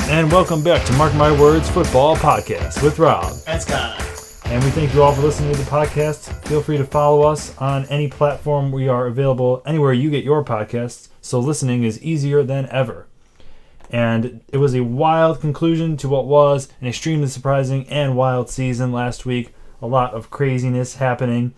And welcome back to Mark My Words Football Podcast with Rob. And Scott. And we thank you all for listening to the podcast. Feel free to follow us on any platform. We are available anywhere you get your podcasts, so listening is easier than ever. And it was a wild conclusion to what was an extremely surprising and wild season last week. A lot of craziness happening.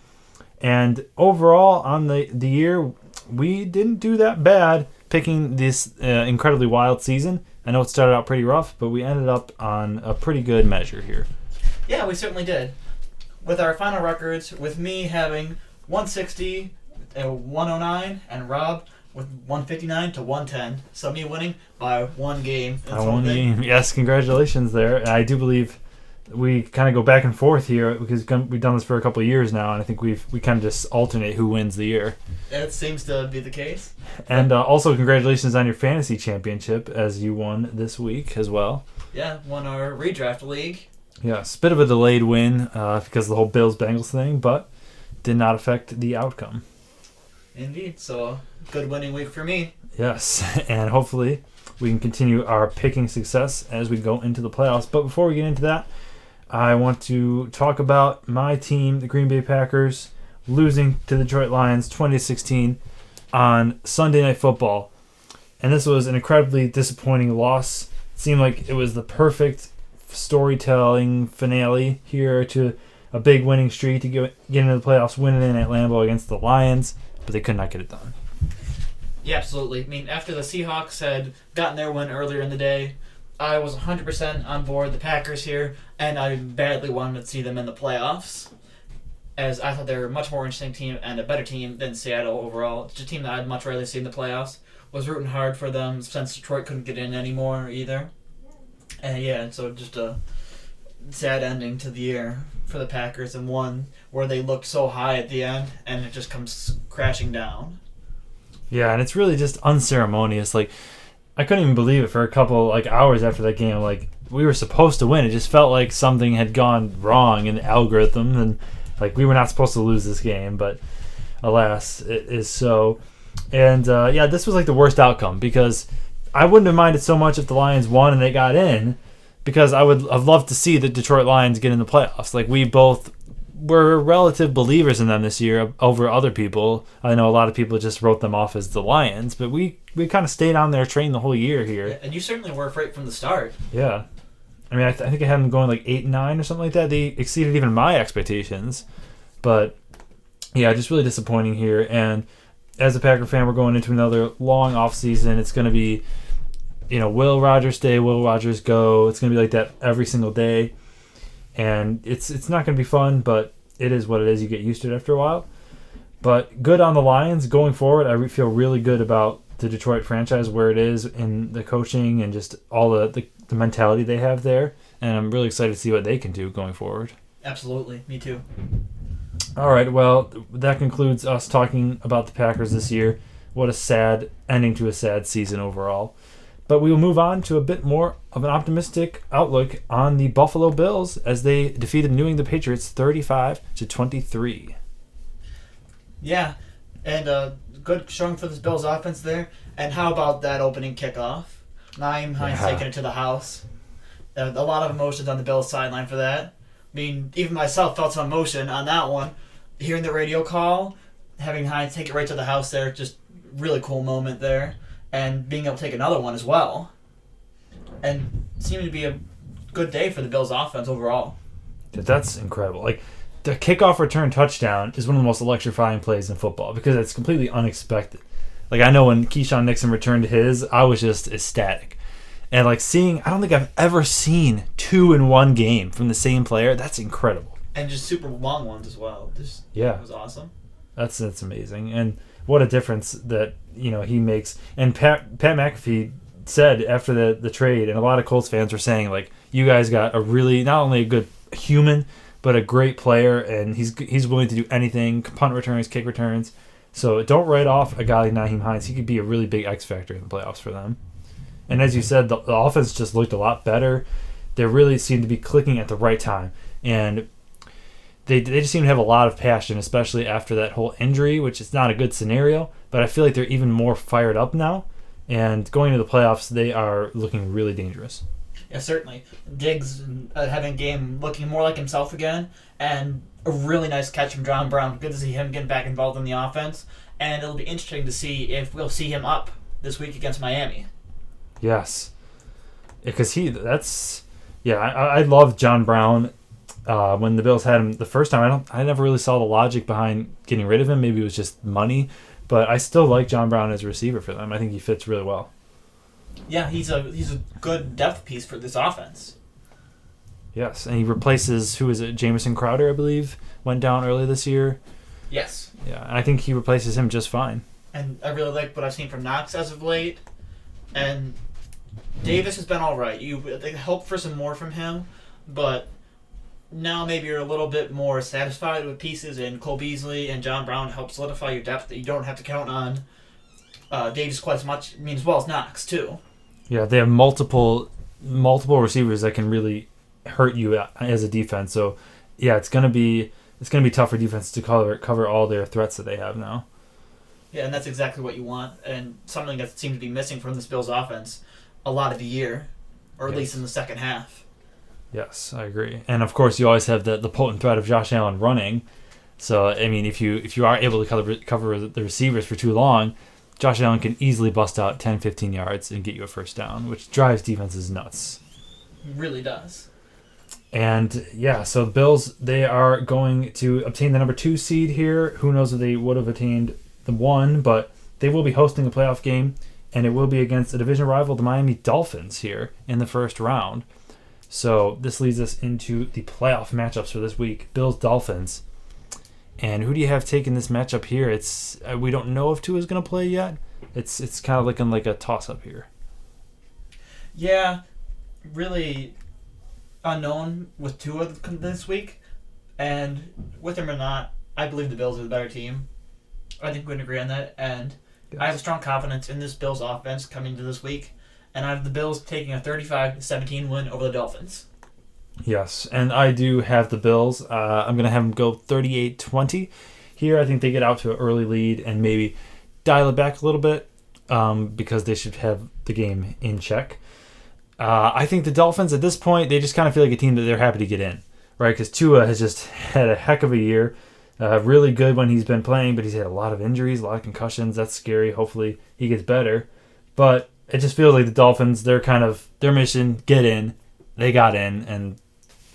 And overall, on the year, we didn't do that bad picking this incredibly wild season. I know it started out pretty rough, but we ended up on a pretty good measure here. Yeah, we certainly did. With our final records, with me having 160, 109, and Rob with 159 to 110. So me winning by one game. By one game. Yes, congratulations there. I do believe we kind of go back and forth here because we've done this for a couple of years now, and I think we kind of just alternate who wins the year. It seems to be the case. And also congratulations on your fantasy championship as you won this week as well. Yeah, won our redraft league. Yes, bit of a delayed win because of the whole Bills-Bengals thing, but did not affect the outcome. Indeed, so good winning week for me. Yes, and hopefully we can continue our picking success as we go into the playoffs. But before we get into that, I want to talk about my team, the Green Bay Packers, losing to the Detroit Lions 2016 on Sunday Night Football. And this was an incredibly disappointing loss. It seemed like it was the perfect storytelling finale here to a big winning streak to get into the playoffs, winning in at Lambeau against the Lions, but they could not get it done. Yeah, absolutely. I mean, after the Seahawks had gotten their win earlier in the day, I was 100% on board the Packers here, and I badly wanted to see them in the playoffs, as I thought they were a much more interesting team and a better team than Seattle overall. It's a team that I'd much rather see in the playoffs. Was rooting hard for them since Detroit couldn't get in anymore either. And yeah, so just a sad ending to the year for the Packers, and one where they looked so high at the end, and it just comes crashing down. Yeah, and it's really just unceremonious. Like, I couldn't even believe it for a couple hours after that game. Like, we were supposed to win. It just felt like something had gone wrong in the algorithm, and we were not supposed to lose this game. But alas, it is so. And yeah, this was the worst outcome because I wouldn't have minded so much if the Lions won and they got in, because I would have loved to see the Detroit Lions get in the playoffs. We both were relative believers in them this year over other people. I know a lot of people just wrote them off as the Lions, but we kind of stayed on their train the whole year here. Yeah, and you certainly were afraid from the start. Yeah. I mean, I think I had them going 8-9 or something like that. They exceeded even my expectations. But, yeah, just really disappointing here. And as a Packer fan, we're going into another long offseason. It's going to be, will Rodgers stay, will Rodgers go? It's going to be like that every single day. And it's not going to be fun, but it is what it is. You get used to it after a while. But good on the Lions going forward. I feel really good about the Detroit franchise, where it is in the coaching and just all the mentality they have there. And I'm really excited to see what they can do going forward. Absolutely. Me too. All right, well, that concludes us talking about the Packers this year. What a sad ending to a sad season overall. But we will move on to a bit more of an optimistic outlook on the Buffalo Bills as they defeated New England Patriots 35-23. Yeah, and good showing for this Bills offense there. And how about that opening kickoff? Naeem Hines taking it to the house. A lot of emotions on the Bills sideline for that. I mean, even myself felt some emotion on that one. Hearing the radio call, having Hines take it right to the house there, just really cool moment there. And being able to take another one as well. And seeming to be a good day for the Bills offense overall. That's incredible. The kickoff return touchdown is one of the most electrifying plays in football because it's completely unexpected. I know when Keyshawn Nixon returned his, I was just ecstatic. And I don't think I've ever seen 2 in one game from the same player. That's incredible. And just super long ones as well. Yeah. It was awesome. That's amazing. And what a difference that he makes. And Pat McAfee said after the trade, and a lot of Colts fans were saying you guys got a really, not only a good human but a great player, and he's willing to do anything, punt returns, kick returns. So don't write off a guy like Naeem Hines. He could be a really big X factor in the playoffs for them. And as you said, the offense just looked a lot better. They really seemed to be clicking at the right time, and they just seem to have a lot of passion, especially after that whole injury, which is not a good scenario. But I feel like they're even more fired up now, and going into the playoffs, they are looking really dangerous. Yeah, certainly. Diggs having a game looking more like himself again, and a really nice catch from John Brown. Good to see him getting back involved in the offense, and it'll be interesting to see if we'll see him up this week against Miami. Yes, because I love John Brown. When the Bills had him the first time, I never really saw the logic behind getting rid of him. Maybe it was just money, but I still like John Brown as a receiver for them. I think he fits really well. Yeah, he's a good depth piece for this offense. Yes, and he replaces, who is it, Jamison Crowder, I believe, went down early this year. Yes. Yeah, and I think he replaces him just fine. And I really like what I've seen from Knox as of late. And Davis has been all right. They hope for some more from him, but now maybe you're a little bit more satisfied with pieces in Cole Beasley and John Brown to help solidify your depth that you don't have to count on Davis quite as much, as well as Knox, too. Yeah, they have multiple receivers that can really hurt you as a defense. So, yeah, it's gonna be tough for defense to cover all their threats that they have now. Yeah, and that's exactly what you want, and something that seemed to be missing from this Bills offense a lot of the year, or at least in the second half. Yes, I agree. And of course, you always have the potent threat of Josh Allen running. So, I mean, if you are able to cover the receivers for too long, Josh Allen can easily bust out 10, 15 yards and get you a first down, which drives defenses nuts. It really does. And yeah, so the Bills, they are going to obtain the number 2 seed here. Who knows if they would have attained the 1, but they will be hosting a playoff game, and it will be against a division rival, the Miami Dolphins, here in the first round. So this leads us into the playoff matchups for this week. Bills, Dolphins. And who do you have taking this matchup here? It's we don't know if Tua is going to play yet. It's kind of looking like a toss-up here. Yeah, really unknown with Tua this week. And with him or not, I believe the Bills are the better team. I think we can agree on that. And yes. I have a strong confidence in this Bills offense coming to this week. And I have the Bills taking a 35-17 win over the Dolphins. Yes, and I do have the Bills. I'm going to have them go 38-20 here. I think they get out to an early lead and maybe dial it back a little bit because they should have the game in check. I think the Dolphins at this point, they just kind of feel like a team that they're happy to get in, right? Because Tua has just had a heck of a year. Really good when he's been playing, but he's had a lot of injuries, a lot of concussions. That's scary. Hopefully he gets better. But it just feels like the Dolphins, they're kind of, their mission, get in. They got in, and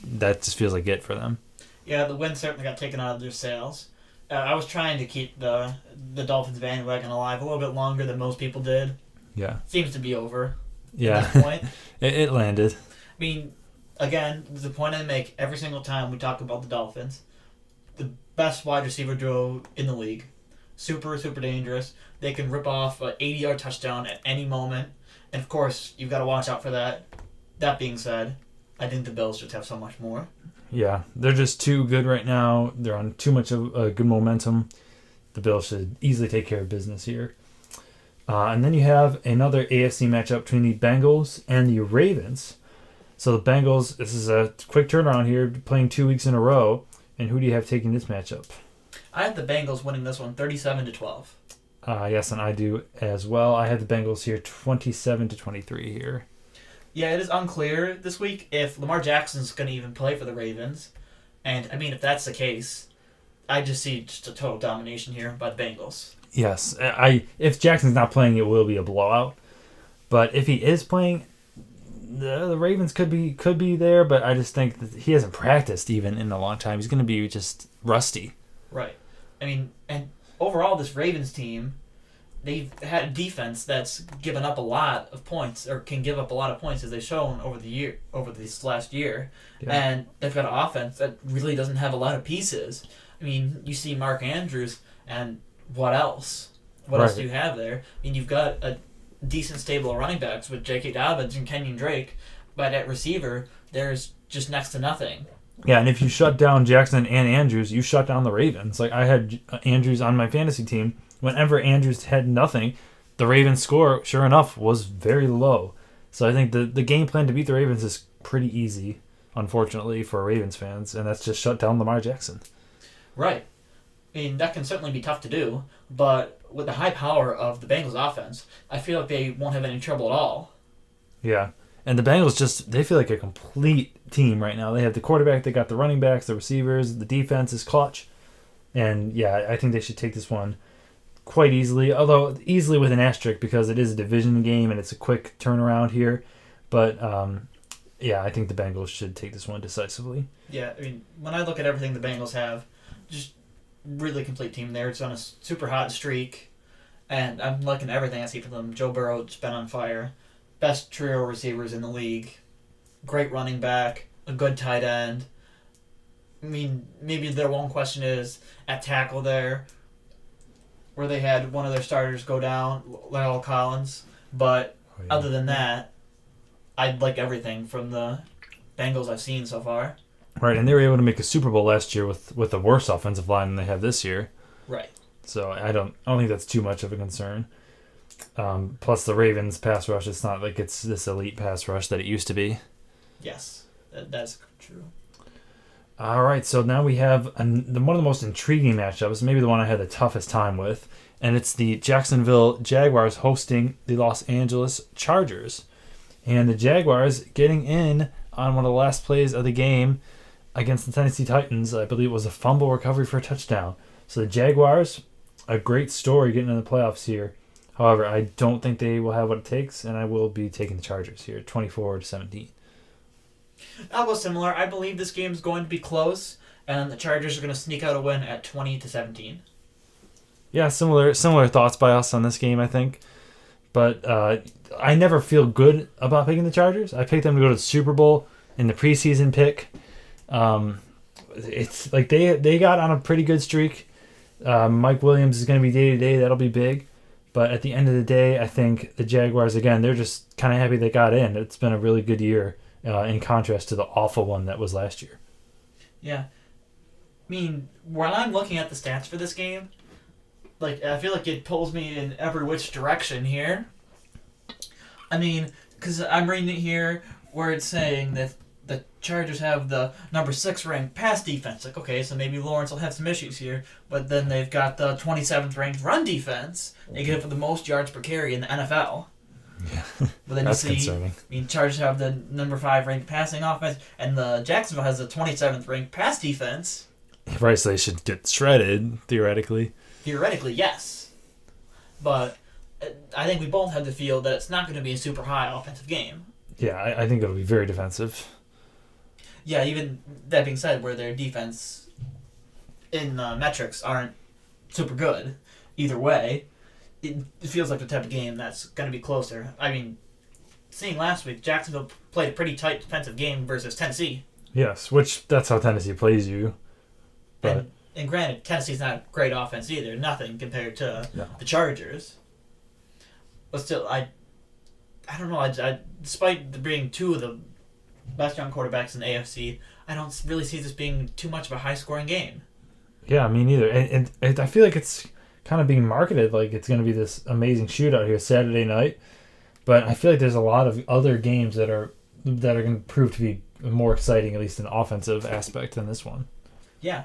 that just feels like it for them. Yeah, the win certainly got taken out of their sails. I was trying to keep the Dolphins bandwagon alive a little bit longer than most people did. Yeah. Seems to be over. Yeah. At this point. It landed. I mean, again, the point I make every single time we talk about the Dolphins, the best wide receiver duo in the league. Super, super dangerous. They can rip off an 80-yard touchdown at any moment. And, of course, you've got to watch out for that. That being said, I think the Bills just have so much more. Yeah, they're just too good right now. They're on too much of a good momentum. The Bills should easily take care of business here. And then you have another AFC matchup between the Bengals and the Ravens. So the Bengals, this is a quick turnaround here, playing 2 weeks in a row. And who do you have taking this matchup? I have the Bengals winning this one 37-12. Yes, and I do as well. I have the Bengals here 27-23 here. Yeah, it is unclear this week if Lamar Jackson's going to even play for the Ravens. And, I mean, if that's the case, I just see just a total domination here by the Bengals. Yes. If Jackson's not playing, it will be a blowout. But if he is playing, the Ravens could be there, but I just think that he hasn't practiced even in a long time. He's going to be just rusty. Right. I mean, and overall, this Ravens team, they've had a defense that's given up a lot of points, or can give up a lot of points, as they've shown over this last year. Yeah. And they've got an offense that really doesn't have a lot of pieces. I mean, you see Mark Andrews, and what else? What else do you have there? I mean, you've got a decent stable of running backs with J.K. Dobbins and Kenyon Drake, but at receiver, there's just next to nothing. Yeah, and if you shut down Jackson and Andrews, you shut down the Ravens. Like, I had Andrews on my fantasy team. Whenever Andrews had nothing, the Ravens' score, sure enough, was very low. So I think the game plan to beat the Ravens is pretty easy, unfortunately, for Ravens fans, and that's just shut down Lamar Jackson. Right. I mean, that can certainly be tough to do, but with the high power of the Bengals offense, I feel like they won't have any trouble at all. Yeah. And the Bengals they feel like a complete team right now. They have the quarterback, they got the running backs, the receivers, the defense is clutch. And yeah, I think they should take this one quite easily, although easily with an asterisk because it is a division game and it's a quick turnaround here. But yeah, I think the Bengals should take this one decisively. Yeah, I mean, when I look at everything the Bengals have, just really complete team there. It's on a super hot streak, and I'm liking everything I see from them. Joe Burrow's been on fire. Best trio receivers in the league. Great running back. A good tight end. I mean, maybe their one question is at tackle there, where they had one of their starters go down, Lyle Collins. But other than that, I'd like everything from the Bengals I've seen so far. Right, and they were able to make a Super Bowl last year with a worse offensive line than they have this year. Right. So I don't think that's too much of a concern. Plus the Ravens pass rush, it's not like it's this elite pass rush that it used to be. Yes, that's true. All right, so now we have one of the most intriguing matchups, maybe the one I had the toughest time with, and it's the Jacksonville Jaguars hosting the Los Angeles Chargers. And the Jaguars getting in on one of the last plays of the game against the Tennessee Titans. I believe it was a fumble recovery for a touchdown. So the Jaguars, a great story getting in the playoffs here. However, I don't think they will have what it takes, and I will be taking the Chargers here, 24-17. I'll go similar. I believe this game is going to be close, and the Chargers are going to sneak out a win at 20-17. Yeah, similar thoughts by us on this game, I think. But I never feel good about picking the Chargers. I picked them to go to the Super Bowl in the preseason pick. It's like they got on a pretty good streak. Mike Williams is going to be day-to-day. That'll be big. But at the end of the day, I think the Jaguars, again, they're just kind of happy they got in. It's been a really good year in contrast to the awful one that was last year. Yeah. I mean, when I'm looking at the stats for this game, like, I feel like it pulls me in every which direction here. I mean, because I'm reading it here where it's saying that the Chargers have the number 6 ranked pass defense. Like, okay, so maybe Lawrence will have some issues here, but then they've got the 27th ranked run defense. They get it for the most yards per carry in the NFL. Yeah, but then that's you see, concerning. I mean, Chargers have the number 5 ranked passing offense, and the Jacksonville has the 27th ranked pass defense. Right, so they should get shredded, theoretically. Theoretically, yes. But I think we both have to feel that it's not going to be a super high offensive game. Yeah, I think it'll be very defensive. Yeah, even that being said, where their defense in metrics aren't super good, either way, it feels like the type of game that's going to be closer. I mean, seeing last week, Jacksonville played a pretty tight defensive game versus Tennessee. Yes, which that's how Tennessee plays you. But And granted, Tennessee's not a great offense either. Nothing compared to the Chargers. But still, I don't know. I despite there being two of the best young quarterbacks in the AFC, I don't really see this being too much of a high-scoring game. Yeah, me neither. And I feel like it's kind of being marketed like it's going to be this amazing shootout here Saturday night. But I feel like there's a lot of other games that are going to prove to be more exciting, at least in the offensive aspect, than this one. Yeah.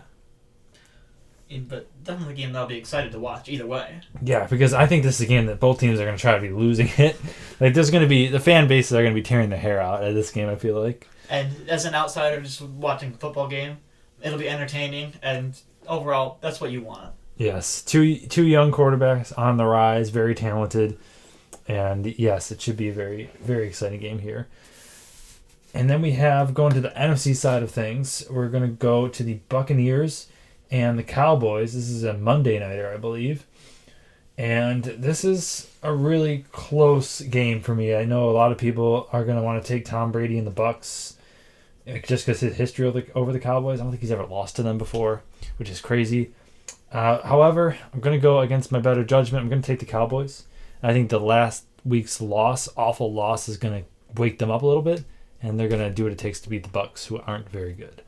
But definitely a game that I'll be excited to watch either way. Yeah, because I think this is a game that both teams are going to try to be losing it. Like, there's going to be, the fan bases are going to be tearing their hair out at this game, I feel like. And as an outsider just watching a football game, it'll be entertaining, and overall, that's what you want. Yes, two young quarterbacks on the rise, very talented, and yes, it should be a very, very exciting game here. And then we have, going to the NFC side of things, we're going to go to the Buccaneers and the Cowboys. This is a Monday nighter, I believe. And this is a really close game for me. I know a lot of people are going to want to take Tom Brady and the Bucs just because his history over the Cowboys. I don't think he's ever lost to them before, which is crazy. However, I'm going to go against my better judgment. I'm going to take the Cowboys. I think the last week's awful loss, is going to wake them up a little bit, and they're going to do what it takes to beat the Bucs, who aren't very good.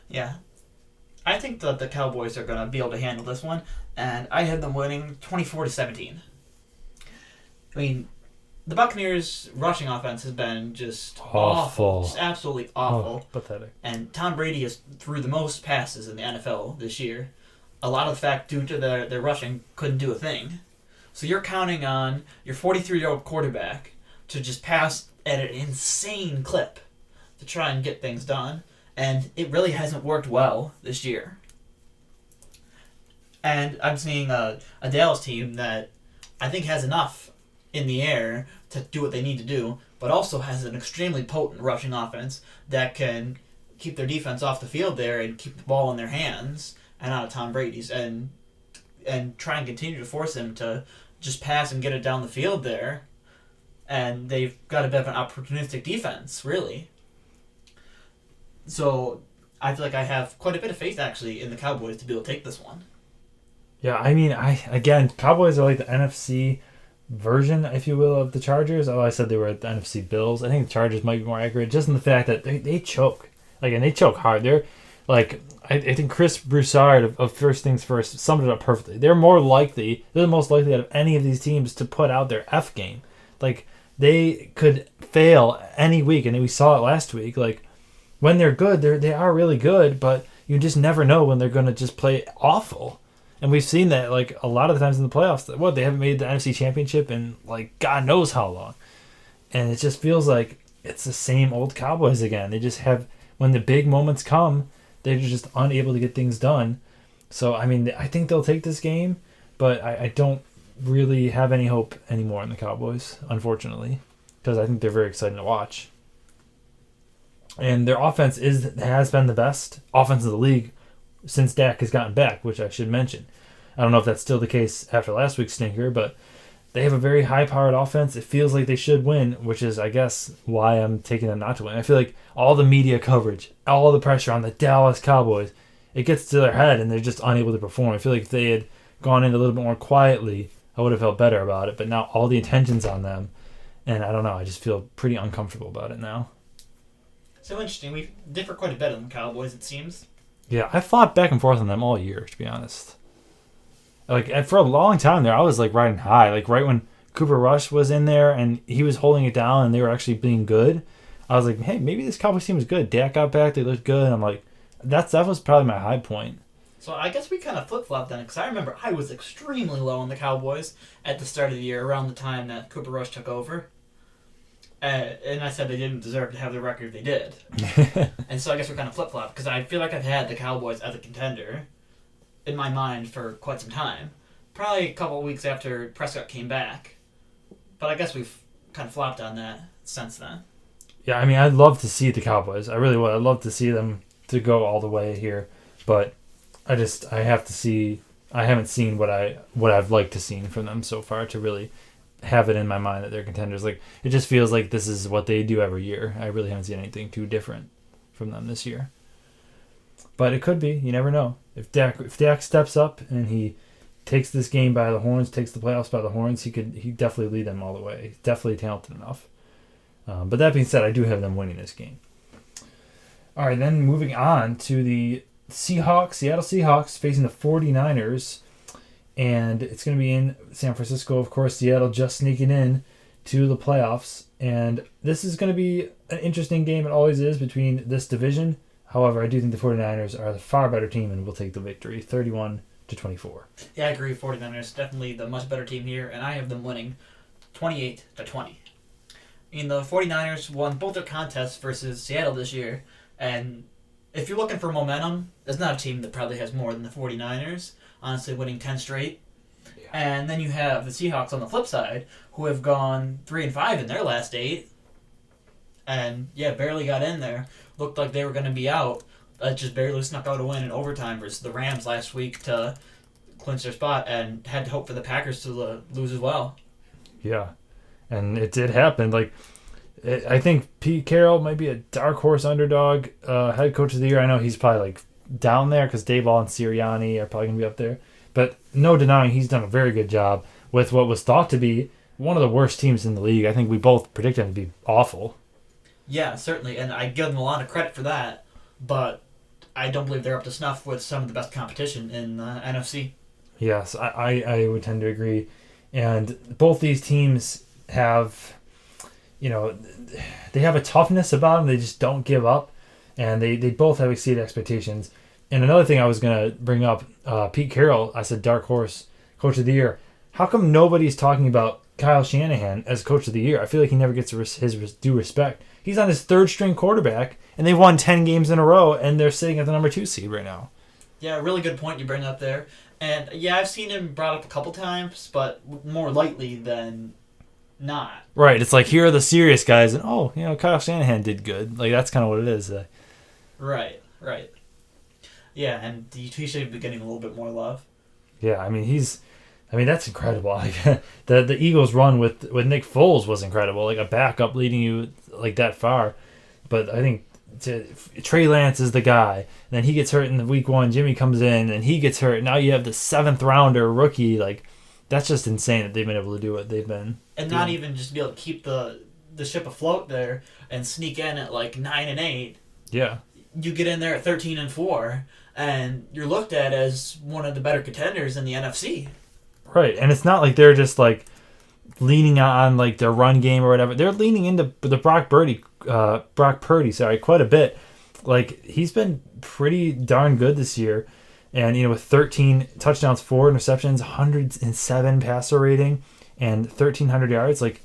Yeah. I think that the Cowboys are going to be able to handle this one, and I had them winning 24-17. I mean, the Buccaneers' rushing offense has been just awful. Just absolutely awful. Oh, pathetic. And Tom Brady has threw the most passes in the NFL this year. A lot of the fact due to their rushing couldn't do a thing. So you're counting on your 43-year-old quarterback to just pass at an insane clip to try and get things done. And it really hasn't worked well this year. And I'm seeing a Dallas team that I think has enough in the air to do what they need to do, but also has an extremely potent rushing offense that can keep their defense off the field there and keep the ball in their hands and out of Tom Brady's, and try and continue to force him to just pass and get it down the field there. And they've got a bit of an opportunistic defense, really. So I feel like I have quite a bit of faith, actually, in the Cowboys to be able to take this one. Yeah, I mean, Cowboys are like the NFC version, if you will, of the Chargers. Although I said they were the NFC Bills. I think the Chargers might be more accurate, just in the fact that they choke. And they choke hard. They're like, I think Chris Broussard of First Things First summed it up perfectly. They're the most likely out of any of these teams to put out their F game. Like, they could fail any week, and we saw it last week. Like, when they're good, they are really good, but you just never know when they're going to just play awful. And we've seen that, like, a lot of the times in the playoffs. They haven't made the NFC Championship in, like, God knows how long. And it just feels like it's the same old Cowboys again. They just have, when the big moments come, they're just unable to get things done. So, I mean, I think they'll take this game, but I don't really have any hope anymore in the Cowboys, unfortunately, because I think they're very exciting to watch. And their offense has been the best offense in the league since Dak has gotten back, which I should mention. I don't know if that's still the case after last week's stinker, but they have a very high-powered offense. It feels like they should win, which is, I guess, why I'm taking them not to win. I feel like all the media coverage, all the pressure on the Dallas Cowboys, it gets to their head and they're just unable to perform. I feel like if they had gone in a little bit more quietly, I would have felt better about it. But now all the attention's on them, and I don't know. I just feel pretty uncomfortable about it now. So interesting. We differ quite a bit on the Cowboys, it seems. Yeah, I fought back and forth on them all year, to be honest. Like, for a long time there, I was, like, riding high. Like, right when Cooper Rush was in there and he was holding it down and they were actually being good, I was like, hey, maybe this Cowboys team is good. Dak got back. They looked good. And I'm like, that was probably my high point. So I guess we kind of flip-flopped then, because I remember I was extremely low on the Cowboys at the start of the year, around the time that Cooper Rush took over. And I said they didn't deserve to have the record they did. And so I guess we're kind of flip-flopped, because I feel like I've had the Cowboys as a contender in my mind for quite some time. Probably a couple of weeks after Prescott came back. But I guess we've kind of flopped on that since then. Yeah, I mean, I'd love to see the Cowboys. I really would. I'd love to see them to go all the way here. But I have to see. I haven't seen what I've liked to see from them so far to really have it in my mind that they're contenders. Like, it just feels like this is what they do every year. I really haven't seen anything too different from them this year. But it could be. You never know. If Dak steps up and he takes this game by the horns, takes the playoffs by the horns, he definitely lead them all the way. He's definitely talented enough. But that being said, I do have them winning this game. All right, then moving on to the Seattle Seahawks facing the 49ers. And it's going to be in San Francisco, of course. Seattle just sneaking in to the playoffs. And this is going to be an interesting game. It always is between this division. However, I do think the 49ers are the far better team and will take the victory, 31-24. Yeah, I agree. 49ers definitely the much better team here, and I have them winning 28-20. I mean, the 49ers won both their contests versus Seattle this year, and if you're looking for momentum, there's not a team that probably has more than the 49ers, honestly winning 10 straight. Yeah. And then you have the Seahawks on the flip side, who have gone 3-5 in their last 8, and yeah, barely got in there. Looked like they were going to be out. Just barely snuck out a win in overtime versus the Rams last week to clinch their spot, and had to hope for the Packers to lose as well. Yeah, and it did happen. Like, I think Pete Carroll might be a dark horse underdog head coach of the year. I know he's probably like down there because Daboll and Sirianni are probably going to be up there. But no denying he's done a very good job with what was thought to be one of the worst teams in the league. I think we both predicted him to be awful. Yeah, certainly, and I give them a lot of credit for that, but I don't believe they're up to snuff with some of the best competition in the NFC. Yes, I would tend to agree. And both these teams have, they have a toughness about them. They just don't give up, and they both have exceeded expectations. And another thing I was going to bring up, Pete Carroll, I said dark horse coach of the year. How come nobody's talking about Kyle Shanahan as coach of the year. I feel like he never gets his due respect. He's on his third string quarterback, and they've won 10 games in a row, and they're sitting at the number 2 seed right now. Yeah, really good point you bring up there. And yeah, I've seen him brought up a couple times, but more lightly than not. Right. It's like, here are the serious guys, and Kyle Shanahan did good. Like, that's kind of what it is. Right. Yeah, and he should be getting a little bit more love. Yeah, I mean, that's incredible. Like, the Eagles' run with Nick Foles was incredible. Like, a backup leading you like that far. But I think Trey Lance is the guy. And then he gets hurt in the week 1. Jimmy comes in, and he gets hurt. Now you have the 7th rounder rookie. Like, that's just insane that they've been able to do what they've been. And doing. not even just be able to keep the ship afloat there and sneak in at like 9-8. Yeah. You get in there at 13-4, and you're looked at as one of the better contenders in the NFC. Right, and it's not like they're just like leaning on like their run game or whatever. They're leaning into the Brock Purdy, quite a bit. Like, he's been pretty darn good this year, and with 13 touchdowns, 4 interceptions, 107 passer rating, and 1,300 yards. Like,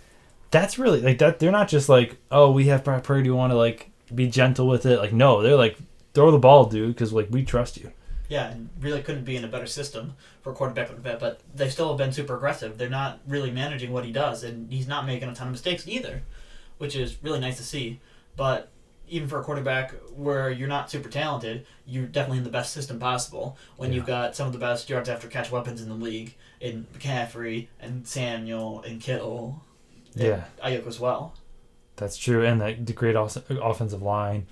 that's really like that. They're not just like, oh, we have Brock Purdy, we want to like be gentle with it. Like, no, they're like, throw the ball, dude, because like we trust you. Yeah, and really couldn't be in a better system for a quarterback like that, but they still have been super aggressive. They're not really managing what he does, and he's not making a ton of mistakes either, which is really nice to see. But even for a quarterback where you're not super talented, you're definitely in the best system possible when you've got some of the best yards after catch weapons in the league in McCaffrey and Samuel and Kittle and Ayuk as well. That's true, and the great offensive line.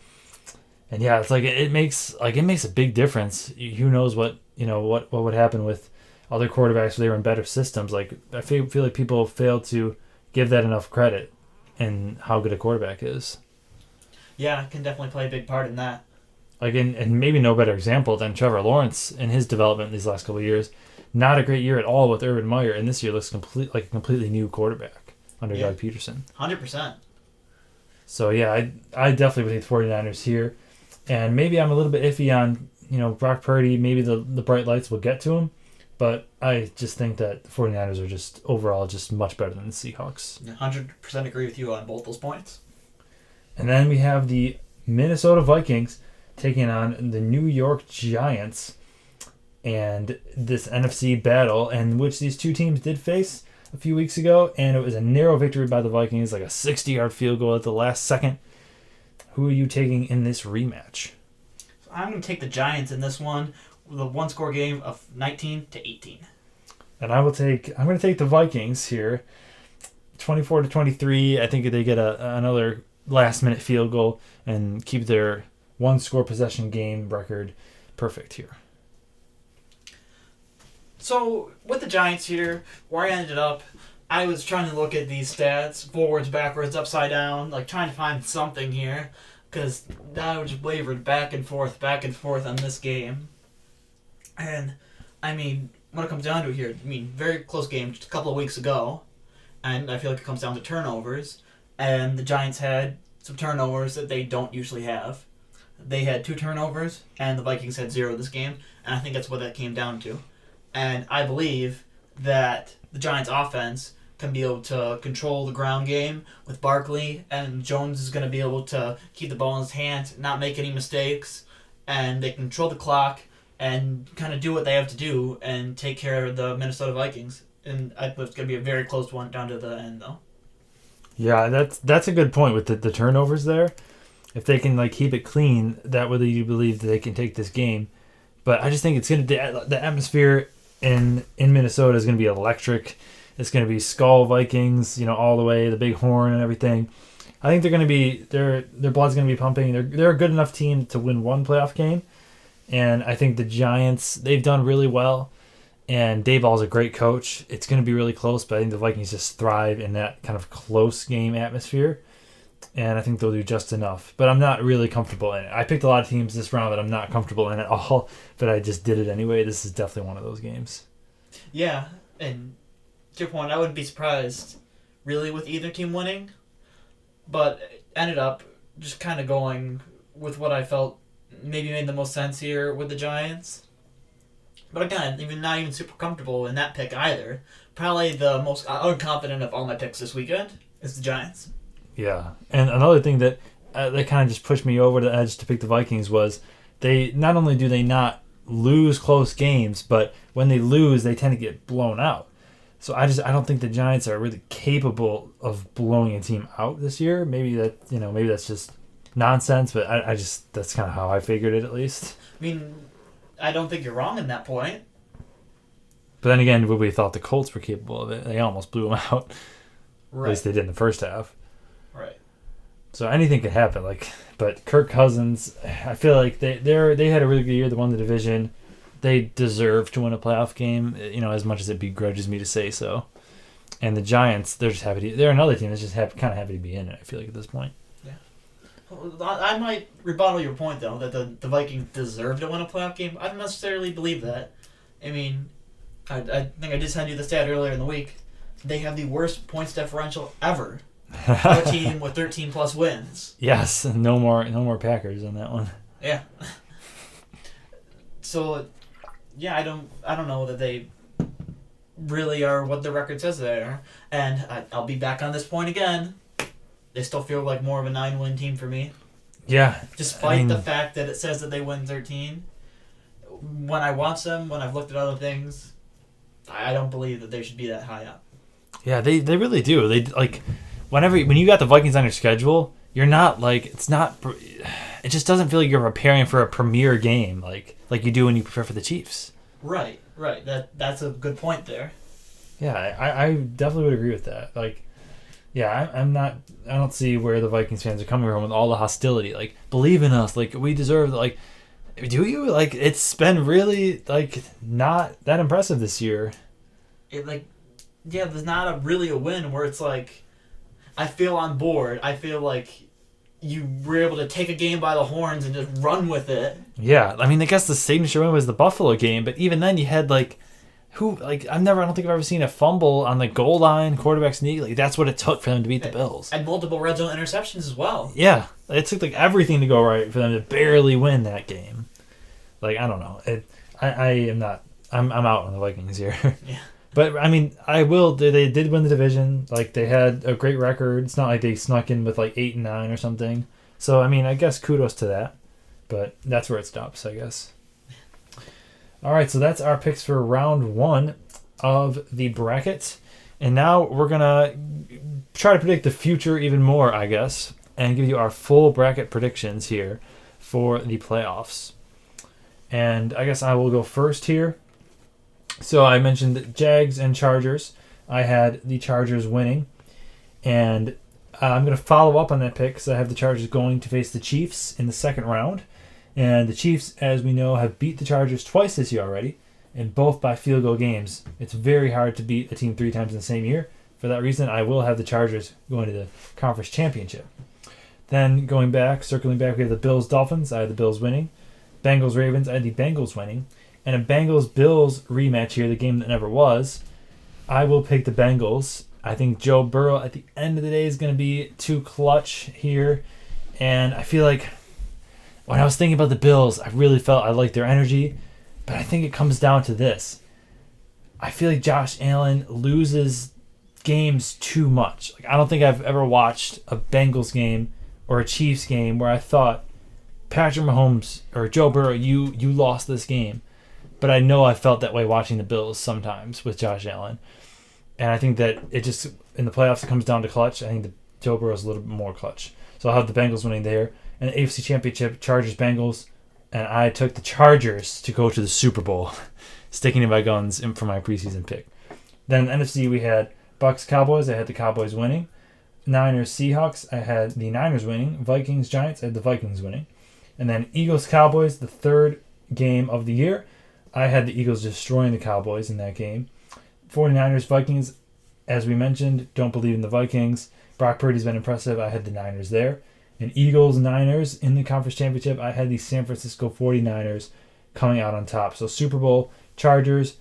And yeah, it's like it makes a big difference. Who knows what would happen with other quarterbacks if they were in better systems? Like, I feel like people fail to give that enough credit in how good a quarterback is. Yeah, can definitely play a big part in that. Like, and maybe no better example than Trevor Lawrence in his development these last couple of years. Not a great year at all with Urban Meyer, and this year looks like a completely new quarterback under Doug Peterson. 100%. So yeah, I definitely would take the 49ers here. And maybe I'm a little bit iffy on, Brock Purdy. Maybe the bright lights will get to him. But I just think that the 49ers are just overall just much better than the Seahawks. 100% agree with you on both those points. And then we have the Minnesota Vikings taking on the New York Giants. And this NFC battle, in which these two teams did face a few weeks ago. And it was a narrow victory by the Vikings, like a 60-yard field goal at the last second. Who are you taking in this rematch? I'm going to take the Giants in this one with a one-score game of 19-18. And I'm going to take the Vikings here, 24-23. I think they get another last-minute field goal and keep their one-score possession game record perfect here. So with the Giants here, where I ended up, I was trying to look at these stats, forwards, backwards, upside down, like trying to find something here, because I just wavered back and forth on this game. And, I mean, when it comes down to it here, very close game just a couple of weeks ago, and I feel like it comes down to turnovers, and the Giants had some turnovers that they don't usually have. They had 2 turnovers, and the Vikings had 0 this game, and I think that's what that came down to. And I believe that the Giants' offense can be able to control the ground game with Barkley, and Jones is going to be able to keep the ball in his hands, not make any mistakes, and they control the clock and kind of do what they have to do and take care of the Minnesota Vikings. And I believe it's going to be a very close one down to the end, though. Yeah, that's a good point with the turnovers there. If they can keep it clean, that would lead you to believe that they can take this game. But I just think it's going to the atmosphere in Minnesota is going to be electric. It's going to be Skull Vikings, all the way, the big horn and everything. I think they're going to be their blood's going to be pumping. They're a good enough team to win one playoff game, and I think the Giants, they've done really well. And Dayball's a great coach. It's going to be really close, but I think the Vikings just thrive in that kind of close game atmosphere, and I think they'll do just enough. But I'm not really comfortable in it. I picked a lot of teams this round that I'm not comfortable in at all, but I just did it anyway. This is definitely one of those games. Yeah, and to your point, I wouldn't be surprised really with either team winning, but ended up just kind of going with what I felt maybe made the most sense here with the Giants. But again, even not even super comfortable in that pick either. Probably the most unconfident of all my picks this weekend is the Giants. Yeah, and another thing that kind of just pushed me over the edge to pick the Vikings was they not only do they not lose close games, but when they lose, they tend to get blown out. So I don't think the Giants are really capable of blowing a team out this year. Maybe that's just nonsense, but I just that's kind of how I figured it at least. I mean, I don't think you're wrong in that point. But then again, we thought the Colts were capable of it. They almost blew them out. Right. At least they did in the first half. Right. So anything could happen. But Kirk Cousins, I feel like they had a really good year. They won the division. They deserve to win a playoff game. As much as it begrudges me to say so. And the Giants, they're just happy. They're another team that's just kind of happy to be in it. I feel like at this point. Yeah. I might rebuttal your point though that the Vikings deserve to win a playoff game. I don't necessarily believe that. I mean, I think I just sent you the stat earlier in the week. They have the worst points differential ever. A team with 13 plus wins. Yes, no more Packers on that one. Yeah. So, yeah, I don't know that they really are what the record says they are, and I'll be back on this point again. They still feel like more of a 9-win team for me. Yeah. Despite the fact that it says that they win 13, when I watch them, when I've looked at other things, I don't believe that they should be that high up. Yeah, they really do. They when you got the Vikings on your schedule, you're not it just doesn't feel like you're preparing for a premier game like you do when you prepare for the Chiefs. Right. That's a good point there. Yeah, I definitely would agree with that. I don't see where the Vikings fans are coming from with all the hostility. Believe in us. We deserve do you? It's been really not that impressive this year. There's not really a win where it's I feel on board. I feel like you were able to take a game by the horns and just run with it. Yeah, I mean, I guess the signature win was the Buffalo game, but even then you had I don't think I've ever seen a fumble on the goal line, quarterback sneak. That's what it took for them to beat the Bills. And multiple red zone interceptions as well. Yeah, it took everything to go right for them to barely win that game. I don't know. I'm out on the Vikings here. Yeah. But, I mean, I will. They did win the division. They had a great record. It's not like they snuck in with 8-9 or something. So, I mean, I guess kudos to that. But that's where it stops, I guess. All right, so that's our picks for round 1 of the bracket. And now we're going to try to predict the future even more, I guess, and give you our full bracket predictions here for the playoffs. And I guess I will go first here. So I mentioned Jags and Chargers. I had the Chargers winning. And I'm going to follow up on that pick because I have the Chargers going to face the Chiefs in the second round. And the Chiefs, as we know, have beat the Chargers twice this year already, and both by field goal games. It's very hard to beat a team 3 times in the same year. For that reason, I will have the Chargers going to the conference championship. Then circling back, we have the Bills-Dolphins. I had the Bills winning. Bengals-Ravens, I had the Bengals winning. And a Bengals-Bills rematch here, the game that never was. I will pick the Bengals. I think Joe Burrow at the end of the day is going to be too clutch here. And I feel like when I was thinking about the Bills, I really felt I liked their energy. But I think it comes down to this. I feel like Josh Allen loses games too much. I don't think I've ever watched a Bengals game or a Chiefs game where I thought, Patrick Mahomes or Joe Burrow, you lost this game. But I know I felt that way watching the Bills sometimes with Josh Allen. And I think that it just, in the playoffs, it comes down to clutch. I think the Joe Burrow is a little bit more clutch. So I'll have the Bengals winning there. And the AFC Championship, Chargers-Bengals. And I took the Chargers to go to the Super Bowl, sticking to my guns for my preseason pick. Then in the NFC, we had Bucs-Cowboys. I had the Cowboys winning. Niners-Seahawks. I had the Niners winning. Vikings-Giants. I had the Vikings winning. And then Eagles-Cowboys, the third game of the year. I had the Eagles destroying the Cowboys in that game. 49ers-Vikings, as we mentioned, don't believe in the Vikings. Brock Purdy's been impressive. I had the Niners there. And Eagles-Niners in the conference championship, I had the San Francisco 49ers coming out on top. So Super Bowl, Chargers,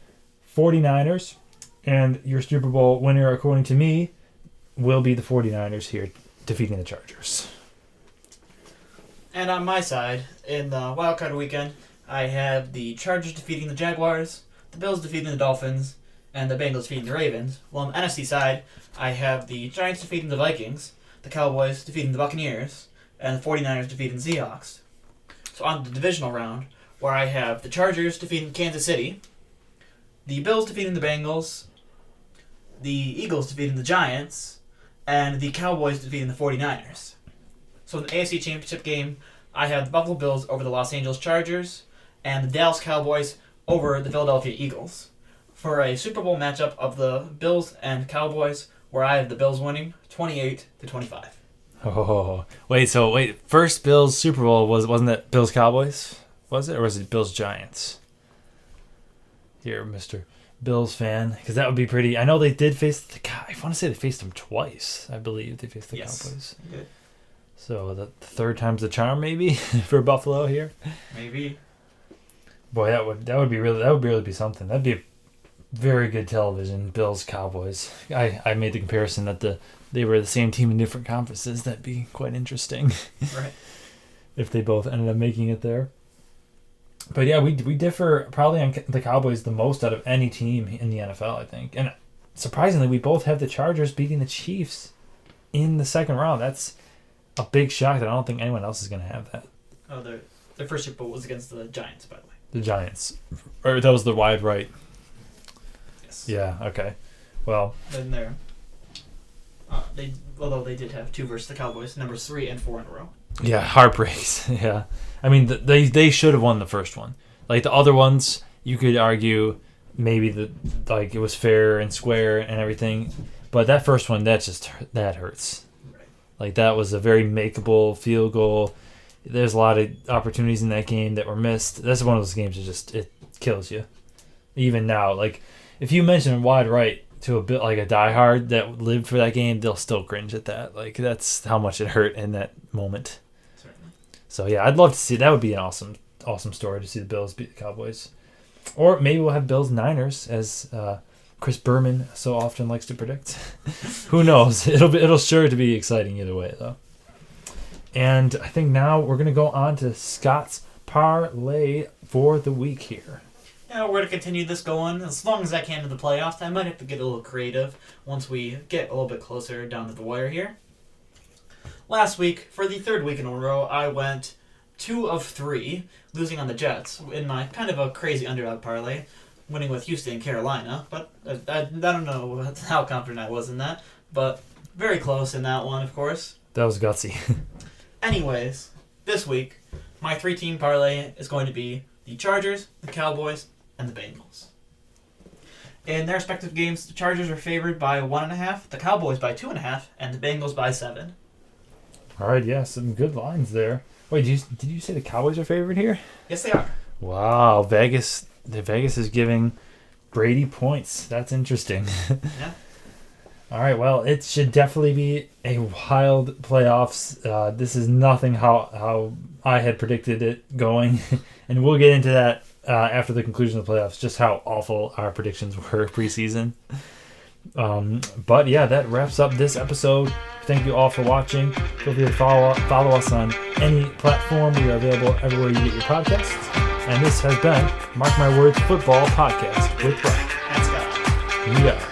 49ers. And your Super Bowl winner, according to me, will be the 49ers here defeating the Chargers. And on my side, in the wildcard weekend, I have the Chargers defeating the Jaguars, the Bills defeating the Dolphins, and the Bengals defeating the Ravens. While on the NFC side, I have the Giants defeating the Vikings, the Cowboys defeating the Buccaneers, and the 49ers defeating the Seahawks. So on the divisional round, where I have the Chargers defeating Kansas City, the Bills defeating the Bengals, the Eagles defeating the Giants, and the Cowboys defeating the 49ers. So in the AFC Championship game, I have the Buffalo Bills over the Los Angeles Chargers, and the Dallas Cowboys over the Philadelphia Eagles. For a Super Bowl matchup of the Bills and Cowboys, where I have the Bills winning 28-25. Oh, wait. First Bills Super Bowl wasn't that Bills Cowboys? Was it, or was it Bills Giants? Here, Mr. Bills fan, because that would be pretty. I know they did face I want to say they faced them twice. I believe they faced the Cowboys. Good. So the third time's the charm, maybe for Buffalo here. Maybe. Boy, that would really be something. That'd be a very good television. Bills Cowboys. I made the comparison that they were the same team in different conferences. That'd be quite interesting. Right. If they both ended up making it there. But yeah, we differ probably on the Cowboys the most out of any team in the NFL, I think. And surprisingly, we both have the Chargers beating the Chiefs in the second round. That's a big shock that I don't think anyone else is going to have that. Oh, their first Super Bowl was against the Giants, by the way. The Giants. Or that was the wide right. Yes. Yeah, okay. Well. Then although they did have two versus the Cowboys, numbers 3 and 4 in a row. Yeah, heartbreaks. Yeah. I mean, they should have won the first one. Like, the other ones, you could argue maybe it was fair and square and everything. But that first one, that hurts. Right. Like, that was a very makeable field goal. There's a lot of opportunities in that game that were missed. That's one of those games that it kills you. Even now, like, if you mention wide right to a bit like a diehard that lived for that game, they'll still cringe at that. Like, that's how much it hurt in that moment. Certainly. So yeah, I'd love to see. That would be an awesome story to see the Bills beat the Cowboys, or maybe we'll have Bills Niners as Chris Berman so often likes to predict. Who knows? It'll sure to be exciting either way though. And I think now we're gonna go on to Scott's parlay for the week here. Yeah, we're going to continue this going as long as I can to the playoffs. I might have to get a little creative once we get a little bit closer down to the wire here. Last week, for the third week in a row, I went 2 of 3, losing on the Jets in my kind of a crazy underdog parlay, winning with Houston and Carolina. But I don't know how confident I was in that, but very close in that one, of course. That was gutsy. Anyways, this week, my 3-team parlay is going to be the Chargers, the Cowboys, and the Bengals. In their respective games, the Chargers are favored by 1.5, the Cowboys by 2.5, and the Bengals by 7. All right, yeah, some good lines there. Wait, did you say the Cowboys are favored here? Yes, they are. Wow, Vegas is giving Brady points. That's interesting. Yeah. All right, well, it should definitely be a wild playoffs. This is nothing how I had predicted it going, and we'll get into that after the conclusion of the playoffs, just how awful our predictions were preseason. But yeah, that wraps up this episode. Thank you all for watching. Feel free to follow us on any platform. We are available everywhere you get your podcasts. And this has been Mark My Words Football Podcast with Brett. And Scott. Yeah.